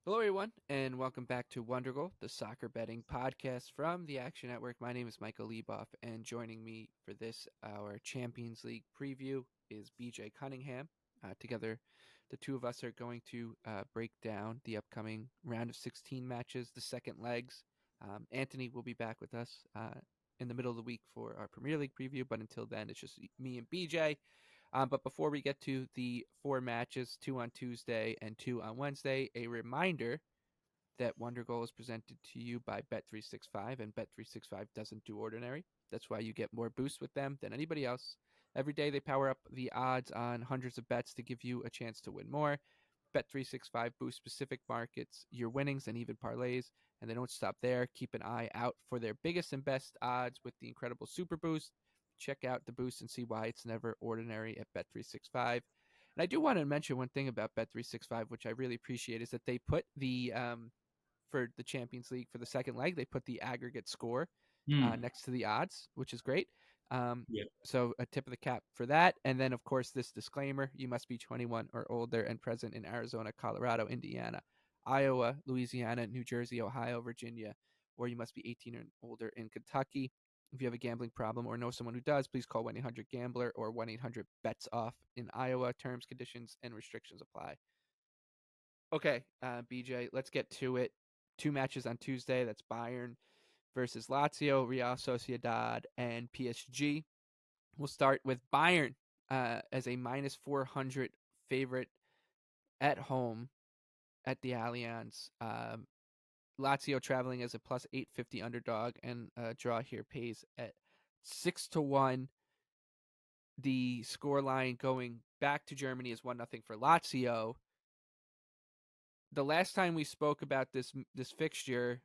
Hello, everyone, and welcome back to Wondergoal, the soccer betting podcast from the Action Network. My name is Michael Lieboff, and joining me for this, our Champions League preview, is BJ Cunningham. Together, the two of us are going to break down the upcoming round of 16 matches, the second legs. Anthony will be back with us in the middle of the week for our Premier League preview, but until then, it's just me and BJ. But before we get to the four matches, 2 on Tuesday and 2 on Wednesday, a reminder that Wondergoal is presented to you by Bet365, and Bet365 doesn't do ordinary. That's why you get more boosts with them than anybody else. Every day they power up the odds on hundreds of bets to give you a chance to win more. Bet365 boosts specific markets, your winnings, and even parlays, and they don't stop there. Keep an eye out for their biggest and best odds with the incredible Super Boost. Check out the boost and see why it's never ordinary at Bet365. And I do want to mention one thing about Bet365, which I really appreciate, is that they put the for the Champions League for the second leg, they put the aggregate score next to the odds, which is great. So a tip of the cap for that. And then, of course, this disclaimer: you must be 21 or older and present in Arizona, Colorado, Indiana, Iowa, Louisiana, New Jersey, Ohio, Virginia, or you must be 18 or older in Kentucky. If you have a gambling problem or know someone who does, please call 1-800-GAMBLER or 1-800-BETS-OFF. In Iowa, terms, conditions, and restrictions apply. Okay, BJ, let's get to it. 2 matches on Tuesday. That's Bayern versus Latzio, Real Sociedad, and PSG. We'll start with Bayern as a minus 400 favorite at home at the Allianz. Lazio traveling as a plus 850 underdog, and draw here pays at 6-1. The score line going back to Germany is 1-0 for Lazio. The last time we spoke about this fixture,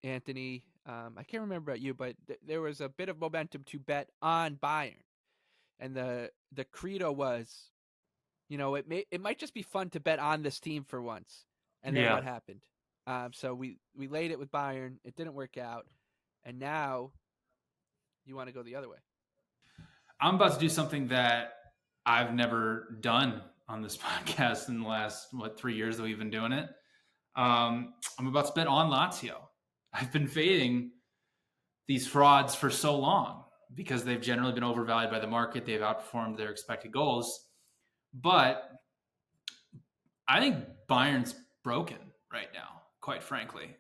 Anthony, I can't remember about you, but there was a bit of momentum to bet on Bayern, and the credo was, it might just be fun to bet on this team for once. And then what happened? So we laid it with Bayern. It didn't work out, and now you want to go the other way. I'm about to do something that I've never done on this podcast in the last 3 years that we've been doing it. I'm about to bet on Latzio. I've been fading these frauds for so long because they've generally been overvalued by the market. They've outperformed their expected goals. But I think Bayern's broken right now, quite frankly.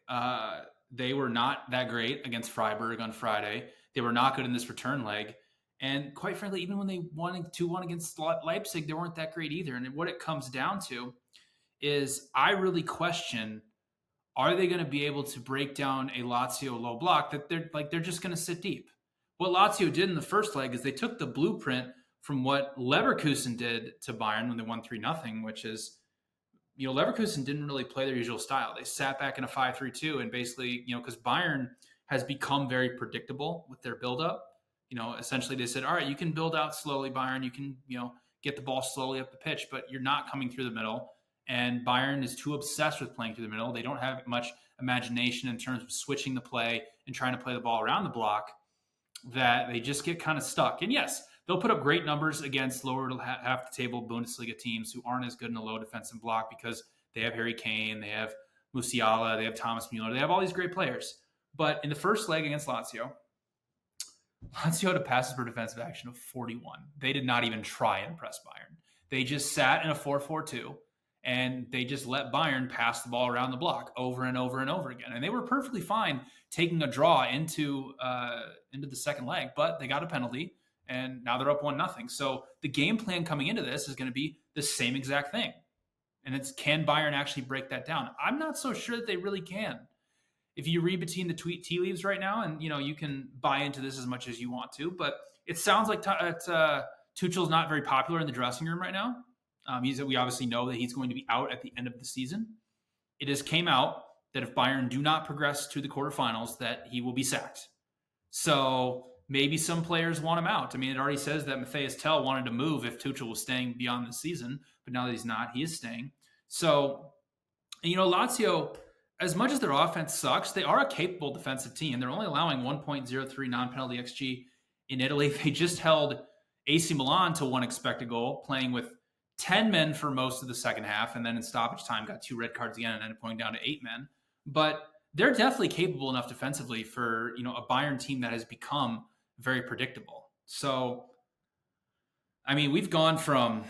They were not that great against Freiburg on Friday. They were not good in this return leg. And quite frankly, even when they won 2-1 against Leipzig, they weren't that great either. And what it comes down to is I really question, are they going to be able to break down a Lazio low block that they're just going to sit deep? What Lazio did in the first leg is they took the blueprint from what Leverkusen did to Bayern when they won 3-0, which is, Leverkusen didn't really play their usual style. They sat back in a 5-3-2 and basically, because Bayern has become very predictable with their buildup. Essentially they said, all right, you can build out slowly, Bayern. You can, get the ball slowly up the pitch, but you're not coming through the middle. And Bayern is too obsessed with playing through the middle. They don't have much imagination in terms of switching the play and trying to play the ball around the block, that they just get kind of stuck. And yes, they'll put up great numbers against lower half the table Bundesliga teams who aren't as good in a low defensive block because they have Harry Kane, they have Musiala, they have Thomas Müller, they have all these great players. But in the first leg against Latzio had a passes per defensive action of 41. They did not even try and press Bayern. They just sat in a 4-4-2, and they just let Bayern pass the ball around the block over and over and over again. And they were perfectly fine taking a draw into the second leg, but they got a penalty, and now they're up 1-0. So the game plan coming into this is going to be the same exact thing. And it's, can Bayern actually break that down? I'm not so sure that they really can. If you read between the tea leaves right now, and you can buy into this as much as you want to, but it sounds like Tuchel's not very popular in the dressing room right now. We obviously know that he's going to be out at the end of the season. It has came out that if Bayern do not progress to the quarterfinals, that he will be sacked. So maybe some players want him out. I mean, it already says that Matthias Tell wanted to move if Tuchel was staying beyond the season, but now that he's not, he is staying. So, Lazio, as much as their offense sucks, they are a capable defensive team. They're only allowing 1.03 non-penalty XG in Italy. They just held AC Milan to one expected goal, playing with 10 men for most of the second half, and then in stoppage time got 2 red cards again and ended up going down to 8 men. But they're definitely capable enough defensively for, a Bayern team that has become very predictable. So, I mean, we've gone from,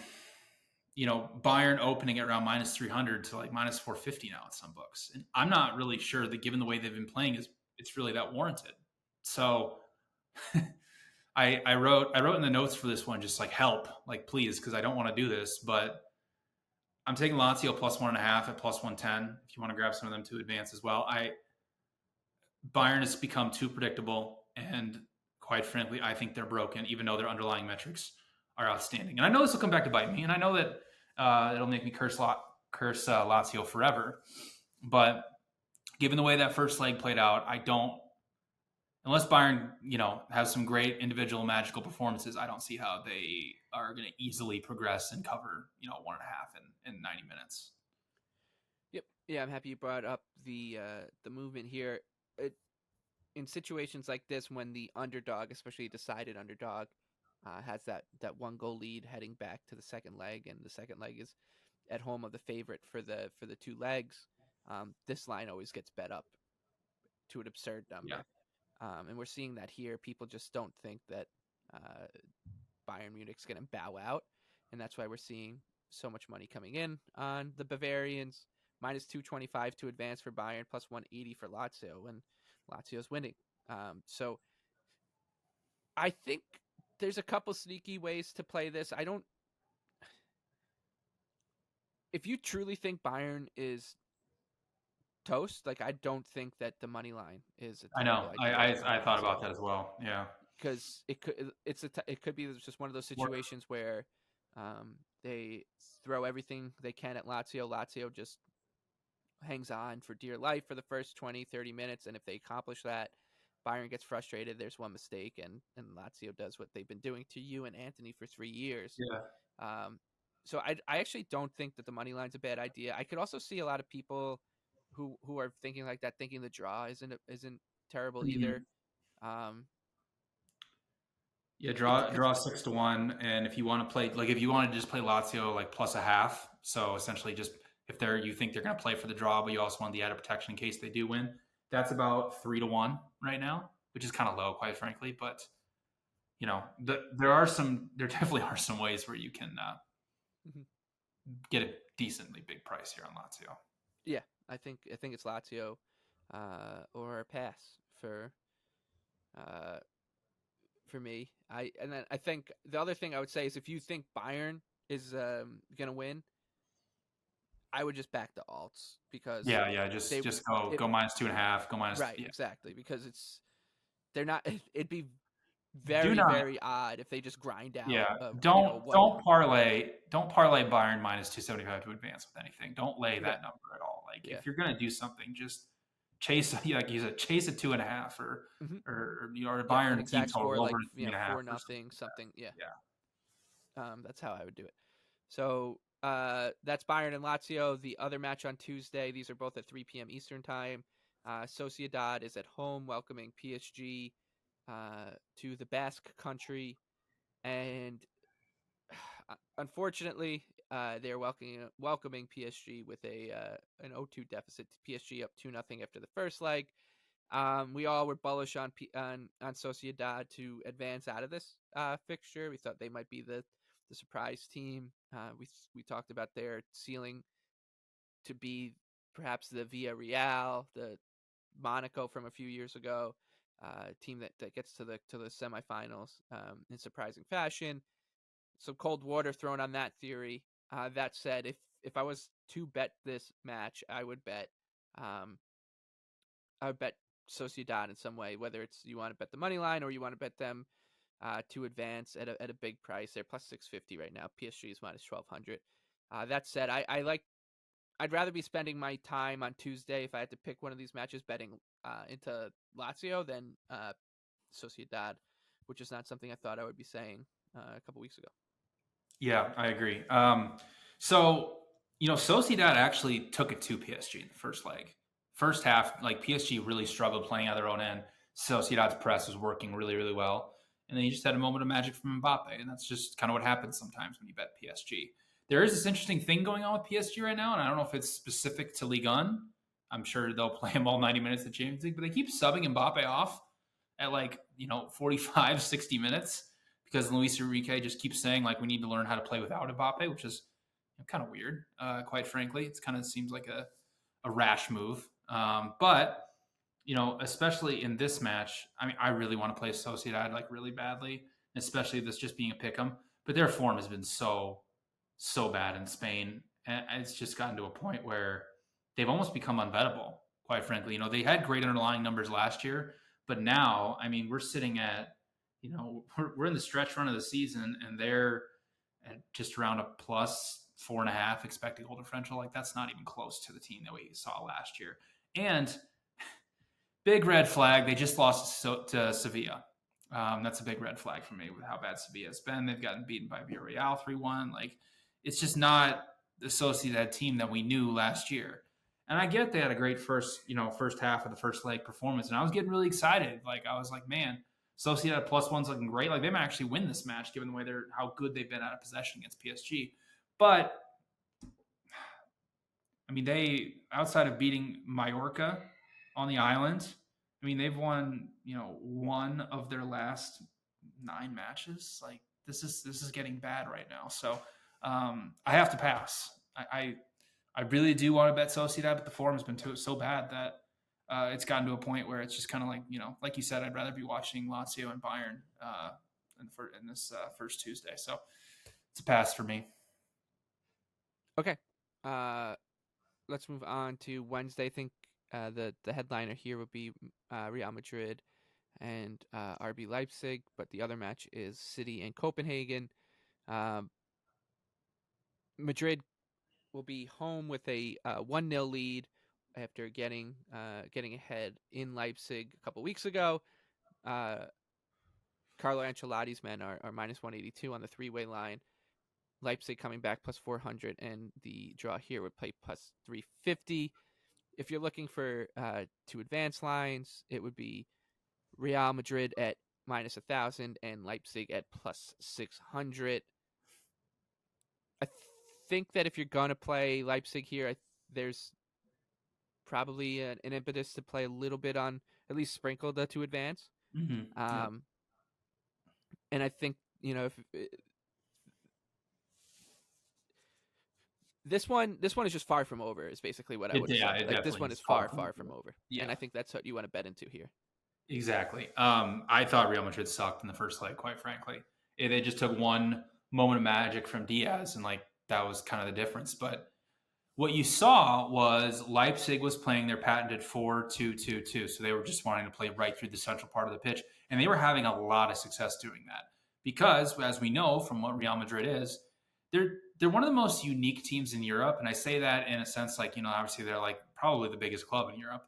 Bayern opening at around minus 300 to like minus 450 now in some books. And I'm not really sure that given the way they've been playing, it's really that warranted. So I wrote in the notes for this one, just like help, like please, because I don't want to do this, but I'm taking Lazio plus 1.5 at plus 110. If you want to grab some of them to advance as well. Bayern has become too predictable, and quite frankly, I think they're broken, even though their underlying metrics are outstanding. And I know this will come back to bite me, and I know that it'll make me curse Lazio forever. But given the way that first leg played out, I don't, unless Bayern, has some great individual magical performances, I don't see how they are going to easily progress and cover, 1.5 in 90 minutes. Yep. Yeah, I'm happy you brought up the movement here. In situations like this, when the underdog, especially a decided underdog, has that 1-goal lead heading back to the second leg, and the second leg is at home of the favorite for the 2 legs, this line always gets bet up to an absurd number. Yeah. And we're seeing that here. People just don't think that Bayern Munich's going to bow out, and that's why we're seeing so much money coming in on the Bavarians. Minus 225 to advance for Bayern, plus 180 for Lazio, and Lazio's winning. So I think there's a couple sneaky ways to play this. If you truly think Bayern is toast, like, I don't think that the money line is a terrible idea. I thought about that as well. Yeah. Because it could be just one of those situations where they throw everything they can at Latzio. Latzio just hangs on for dear life for the first 20, 30 minutes. And if they accomplish that, Bayern gets frustrated. There's one mistake, and Latzio does what they've been doing to you and Anthony for 3 years. Yeah. So I actually don't think that the money line's a bad idea. I could also see a lot of people who are thinking like that, thinking the draw isn't terrible either. Yeah, draw 6-1, and if you want to play, like if you want to just play Lazio like plus a half, so essentially just if you think they're going to play for the draw, but you also want the added protection in case they do win, that's about 3-1 right now, which is kind of low, quite frankly. But there definitely are some ways where you can get a decently big price here on Lazio. Yeah, I think it's Latzio or pass for me. I think the other thing I would say is, if you think Bayern is going to win, I would just back the alts, because just go minus 2.5, go minus, right, yeah. Exactly, because they're not. It'd be very odd if they just grind out. Yeah, don't parlay Bayern minus 275 to advance with anything. Don't lay that number at all. Like if you're gonna do something, just chase, like you said, chase a 2.5 or Bayern exact score, over like 3.5 4-0 something. Yeah. That's how I would do it. So that's Bayern and Lazio. The other match on Tuesday, these are both at 3 p.m. Eastern time. Sociedad is at home welcoming PSG to the Basque country, and unfortunately, they're welcoming PSG with an 0-2 deficit. PSG up 2-0 after the first leg. We all were bullish on Sociedad to advance out of this fixture. We thought they might be the surprise team. We talked about their ceiling to be perhaps the Villarreal, the Monaco from a few years ago, team that gets to the semifinals in surprising fashion. Some cold water thrown on that theory. That said, if I was to bet this match, I would bet Sociedad in some way, whether it's you want to bet the money line or you want to bet them to advance at a big price. They're plus 650 right now. PSG is minus 1,200. That said, I'd rather be spending my time on Tuesday, if I had to pick one of these matches, betting into Latzio than Sociedad, which is not something I thought I would be saying a couple weeks ago. Yeah, I agree. So, Sociedad actually took it to PSG in the first leg. First half, like PSG really struggled playing out their own end. Sociedad's press was working really, really well. And then you just had a moment of magic from Mbappe. And that's just kind of what happens sometimes when you bet PSG. there is this interesting thing going on with PSG right now, and I don't know if it's specific to Ligue 1. I'm sure they'll play him all 90 minutes of the Champions League, but they keep subbing Mbappe off at 45, 60 minutes because Luis Enrique just keeps saying we need to learn how to play without Mbappe, which is kind of weird, quite frankly. It kind of seems like a rash move. But, especially in this match, I really want to play Sociedad really badly, especially this just being a pick 'em. But their form has been so bad in Spain. And it's just gotten to a point where they've almost become unbettable, quite frankly. They had great underlying numbers last year, but now, we're sitting at, we're in the stretch run of the season, and they're at just around a plus 4.5 expected goal differential. That's not even close to the team that we saw last year. And big red flag, they just lost to Sevilla. That's a big red flag for me with how bad Sevilla has been. They've gotten beaten by Villarreal 3-1. It's just not the Sociedad team that we knew last year. And I get they had a great first half of the first leg performance, and I was getting really excited. I was like, man, Sociedad +1's looking great. They might actually win this match given the way how good they've been out of possession against PSG. But they, outside of beating Mallorca on the island, they've won, one of their last 9 matches. This is getting bad right now. So I have to pass. I really do want to bet Sociedad, but the form has been so bad that it's gotten to a point where it's just kind of like you said, I'd rather be watching Latzio and Bayern in this first Tuesday. So it's a pass for me. Okay. Let's move on to Wednesday. I think the headliner here would be Real Madrid and RB Leipzig, but the other match is City and Copenhagen. Madrid will be home with a 1-0 lead after getting ahead in Leipzig a couple weeks ago. Carlo Ancelotti's men are minus 182 on the 3-way line. Leipzig coming back plus 400, and the draw here would play plus 350. If you're looking for 2 advanced lines, it would be Real Madrid at minus 1,000 and Leipzig at plus 600. I think that if you're going to play Leipzig here, there's probably an impetus to play a little bit on, at least sprinkle the 2 advance. Mm-hmm. And I think, if this one is just far from over is basically what I would say. This one is far from over. Yeah. And I think that's what you want to bet into here. Exactly. I thought Real Madrid sucked in the first leg, quite frankly. They just took one moment of magic from Diaz, and that was kind of the difference. But what you saw was Leipzig was playing their patented 4-2-2-2. So they were just wanting to play right through the central part of the pitch. And they were having a lot of success doing that. Because, as we know from what Real Madrid is, they're one of the most unique teams in Europe. And I say that in a sense, obviously they're probably the biggest club in Europe.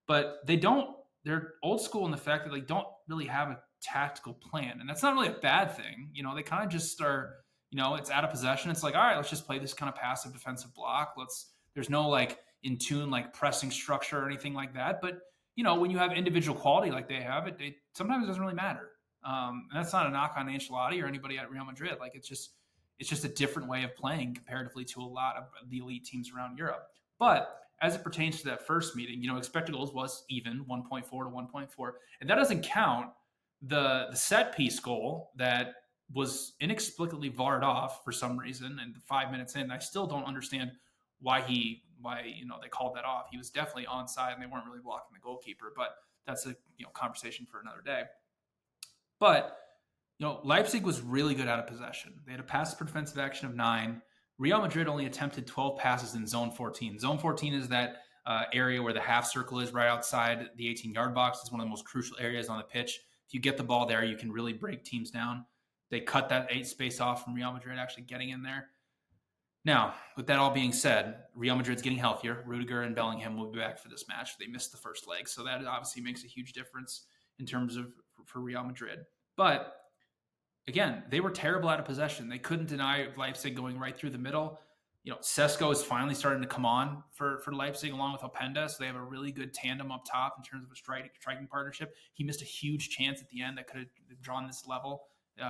But they're old school in the fact that they don't really have a tactical plan. And that's not really a bad thing. They kind of just are, it's out of possession. It's all right, let's just play this kind of passive defensive block. There's no in tune, pressing structure or anything like that. But, when you have individual quality like they have, it sometimes it doesn't really matter. And that's not a knock on Ancelotti or anybody at Real Madrid. It's just a different way of playing comparatively to a lot of the elite teams around Europe. But as it pertains to that first meeting, expected goals was even 1.4 to 1.4. And that doesn't count the set piece goal that was inexplicably VAR'd off for some reason. And 5 minutes in, I still don't understand why they called that off. He was definitely onside and they weren't really blocking the goalkeeper, but that's a conversation for another day. But Leipzig was really good out of possession. They had a pass per defensive action of 9. Real Madrid only attempted 12 passes in zone 14. Zone 14 is that area where the half circle is right outside the 18-yard box. It's one of the most crucial areas on the pitch. If you get the ball there, you can really break teams down. They cut that 8 space off from Real Madrid actually getting in there. Now, with that all being said, Real Madrid's getting healthier. Rudiger and Bellingham will be back for this match. They missed the first leg, so that obviously makes a huge difference in terms of for Real Madrid. But again, they were terrible out of possession. They couldn't deny Leipzig going right through the middle. Sesko is finally starting to come on for Leipzig along with Openda, so they have a really good tandem up top in terms of a striking partnership. He missed a huge chance at the end that could have drawn this level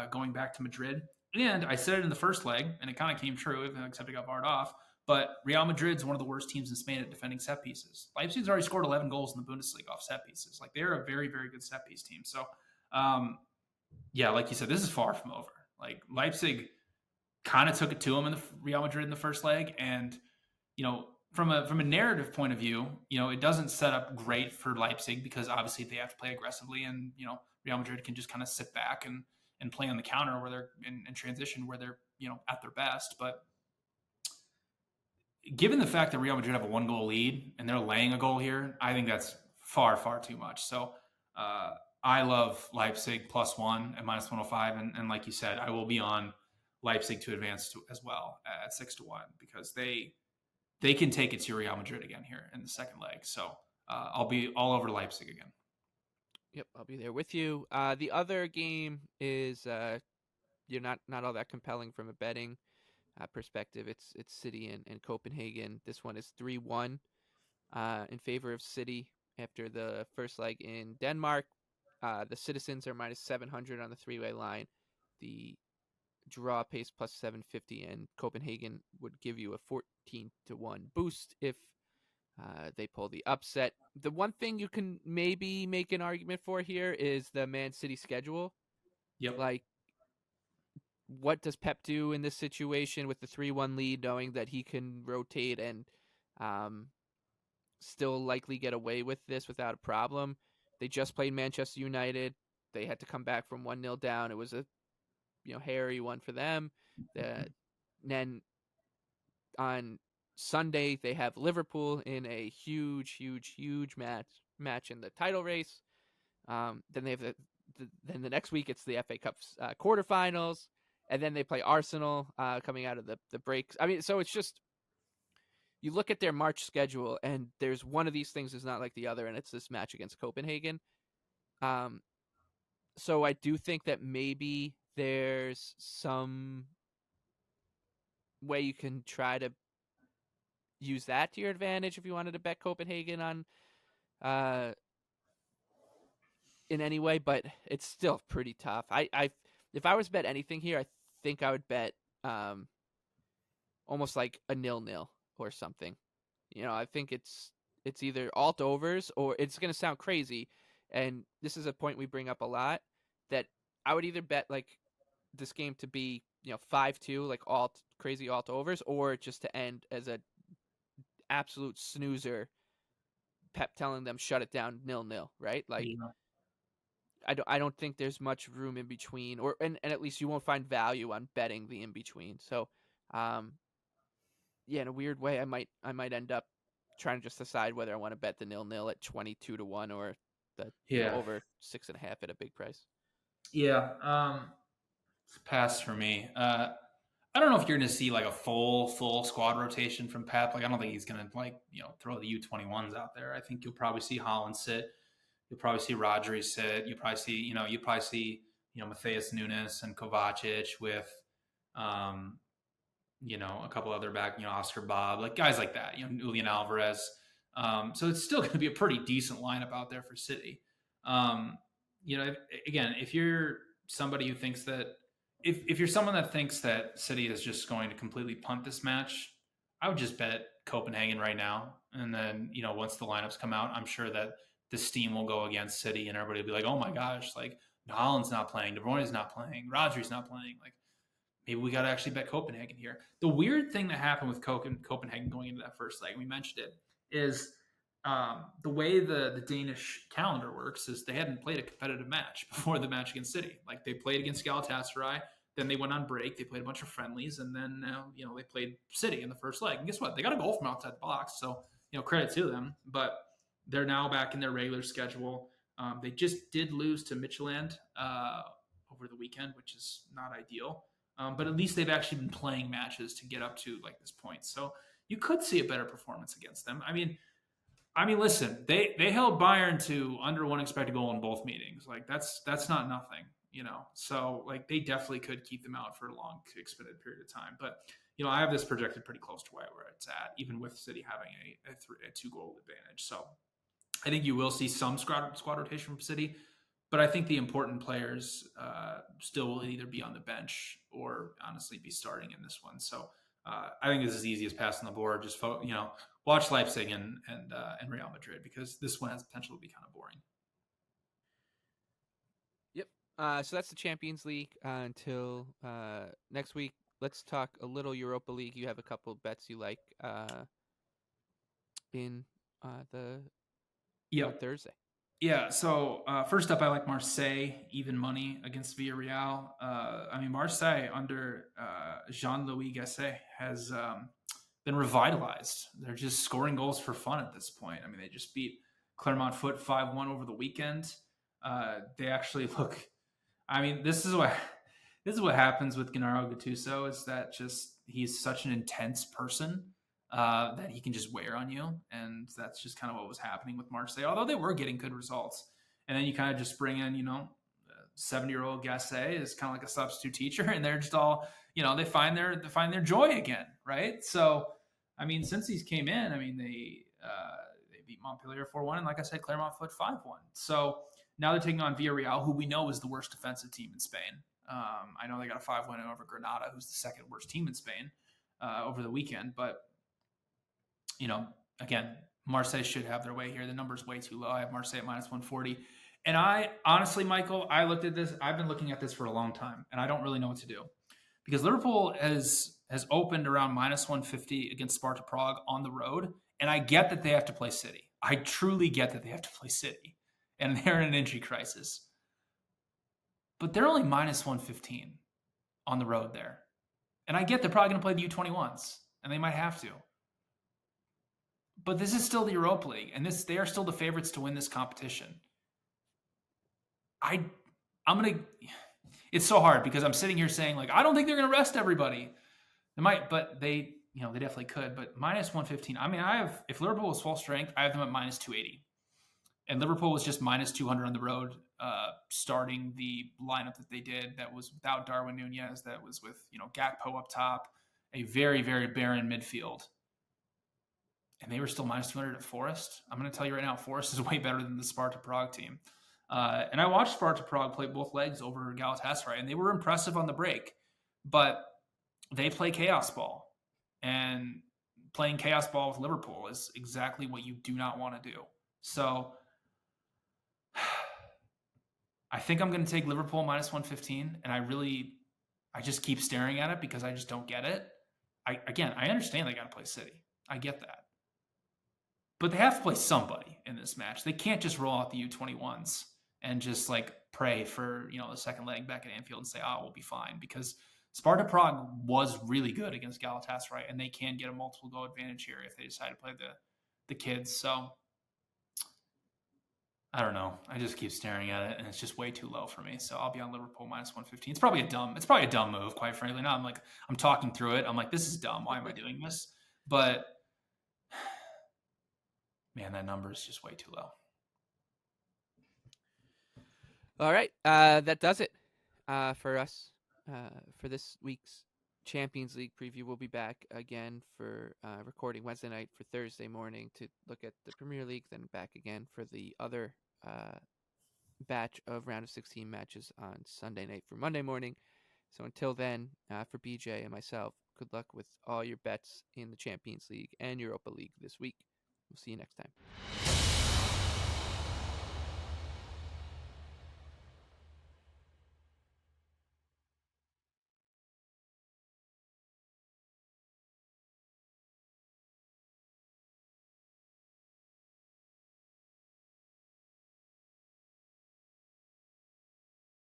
going back to Madrid. And I said it in the first leg, and it kind of came true, except it got barred off. But Real Madrid's one of the worst teams in Spain at defending set pieces. Leipzig's already scored 11 goals in the Bundesliga off set pieces. Like, they're a very, very good set piece team. So, yeah, like you said, this is far from over. Like, Leipzig kind of took it to them in the Real Madrid in the first leg, and from a narrative point of view, it doesn't set up great for Leipzig because obviously they have to play aggressively, and Real Madrid can just kind of sit back and play on the counter where they're in transition where they're at their best. But given the fact that Real Madrid have a 1-goal lead and they're laying a goal here, I think that's far, far too much. So I love Leipzig +1 at -105. And like you said, I will be on Leipzig to advance as well at 6-1 because they can take it to Real Madrid again here in the second leg. So I'll be all over Leipzig again. Yep, I'll be there with you. The other game is you're not all that compelling from a betting perspective. It's City and Copenhagen. This one is 3-1 in favor of City after the first leg in Denmark. The Citizens are -700 on the three-way line. The draw pays +750, and Copenhagen would give you a 14-1 boost if they pull the upset. The one thing you can maybe make an argument for here is the Man City schedule. Yep. Like, what does Pep do in this situation with the 3-1 lead, knowing that he can rotate and still likely get away with this without a problem? They just played Manchester United. They had to come back from 1-0 down. It was a hairy one for them. Then on Sunday they have Liverpool in a huge match in the title race. Then they have then the next week it's the FA Cup's quarterfinals, and then they play Arsenal coming out of the breaks. I mean, so it's just, you look at their March schedule and there's one of these things is not like the other, and it's this match against Copenhagen. So I do think that maybe there's some way you can try to use that to your advantage if you wanted to bet Copenhagen on in any way, but it's still pretty tough. I if I was to bet anything here, I think I would bet almost like a 0-0 or something. I think it's either alt overs, or it's going to sound crazy, and this is a point we bring up a lot, that I would either bet like this game to be 5-2, like crazy alt overs, or just to end as a absolute snoozer, Pep telling them shut it down 0-0, right? Like, I don't think there's much room in between, and at least you won't find value on betting the in between. So in a weird way, I might end up trying to just decide whether I want to bet the 0-0 at 22-1 or the over 6.5 at a big price. Yeah, it's a pass for me. I don't know if you're going to see like a full squad rotation from Pep. Like, I don't think he's going to throw the U21s out there. I think you'll probably see Haaland sit. You'll probably see Rodri sit. You'll probably see Matheus Nunes and Kovacic with a couple other back, Oscar Bob, like guys like that, Julian Alvarez. So it's still going to be a pretty decent lineup out there for City. Again, if you're somebody who thinks that, if you're someone that thinks that City is just going to completely punt this match, I would just bet Copenhagen right now. And then, once the lineups come out, I'm sure that the steam will go against City and everybody will be like, oh my gosh, like Haaland's not playing, De Bruyne's not playing, Rodri's not playing. Like, maybe we got to actually bet Copenhagen here. The weird thing that happened with Copenhagen going into that first leg, we mentioned it, is the way the Danish calendar works is they hadn't played a competitive match before the match against City. Like, they played against Galatasaray, then they went on break, they played a bunch of friendlies, and then they played City in the first leg. And guess what? They got a goal from outside the box, so credit to them. But they're now back in their regular schedule. They just did lose to Midtjylland over the weekend, which is not ideal. But at least they've actually been playing matches to get up to like this point. So you could see a better performance against them. I mean, listen, they held Bayern to under one expected goal in both meetings. Like, that's not nothing, So like, they definitely could keep them out for a long extended period of time. But I have this projected pretty close to where it's at, even with City having a 2-goal advantage. So I think you will see some squad rotation from City. But I think the important players still will either be on the bench or honestly be starting in this one. So I think this is easy as passing the board. Just watch Leipzig and Real Madrid, because this one has potential to be kind of boring. Yep. So that's the Champions League until next week. Let's talk a little Europa League. You have a couple of bets you like in the on Thursday. Yeah, so first up, I like Marseille, even money against Villarreal. Marseille under Jean-Louis Gasset has been revitalized. They're just scoring goals for fun at this point. I mean, they just beat Clermont Foot 5-1 over the weekend. They actually look... I mean, this is what happens with Gennaro Gattuso, is that just he's such an intense person that he can just wear on you. And that's just kind of what was happening with Marseille, although they were getting good results. And then you kind of just bring in, 70-year-old Gasset is kind of like a substitute teacher, and they're just all, they find their joy again, right? So, I mean, since he's came in, they beat Montpellier 4-1, and like I said, Clermont Foot 5-1. So now they're taking on Villarreal, who we know is the worst defensive team in Spain. I know they got a 5-1 over Granada, who's the second worst team in Spain over the weekend, but again, Marseille should have their way here. The number's way too low. I have Marseille at -140. And I honestly, Michael, I looked at this. I've been looking at this for a long time, and I don't really know what to do, because Liverpool has opened around -150 against Sparta Prague on the road. And I get that they have to play City. I truly get that they have to play City, and they're in an injury crisis. But they're only -115 on the road there. And I get they're probably going to play the U21s, and they might have to. But this is still the Europa League, and they are still the favorites to win this competition. It's so hard, because I'm sitting here saying, I don't think they're going to rest everybody. They might, but they definitely could. But -115. If Liverpool was full strength, I have them at -280. And Liverpool was just -200 on the road, starting the lineup that they did. That was without Darwin Nunez. That was with, Gakpo up top, a very, very barren midfield. And they were still -200 at Forest. I'm going to tell you right now, Forest is way better than the Sparta Prague team. And I watched Sparta Prague play both legs over Galatasaray, and they were impressive on the break. But they play chaos ball. And playing chaos ball with Liverpool is exactly what you do not want to do. So I think I'm going to take Liverpool -115, and I just keep staring at it because I just don't get it. I understand they got to play City. I get that. But they have to play somebody in this match. They can't just roll out the U21s and just pray for, the second leg back at Anfield and say, we'll be fine, because Sparta Prague was really good against Galatasaray, and they can get a multiple goal advantage here if they decide to play the kids. So I don't know. I just keep staring at it, and it's just way too low for me. So I'll be on Liverpool -115. It's probably a dumb move, quite frankly. Now I'm talking through it. I'm like, this is dumb. Why am I doing this? But man, that number is just way too low. All right. That does it for us for this week's Champions League preview. We'll be back again for recording Wednesday night for Thursday morning to look at the Premier League, then back again for the other batch of round of 16 matches on Sunday night for Monday morning. So until then, for BJ and myself, good luck with all your bets in the Champions League and Europa League this week. We'll see you next time.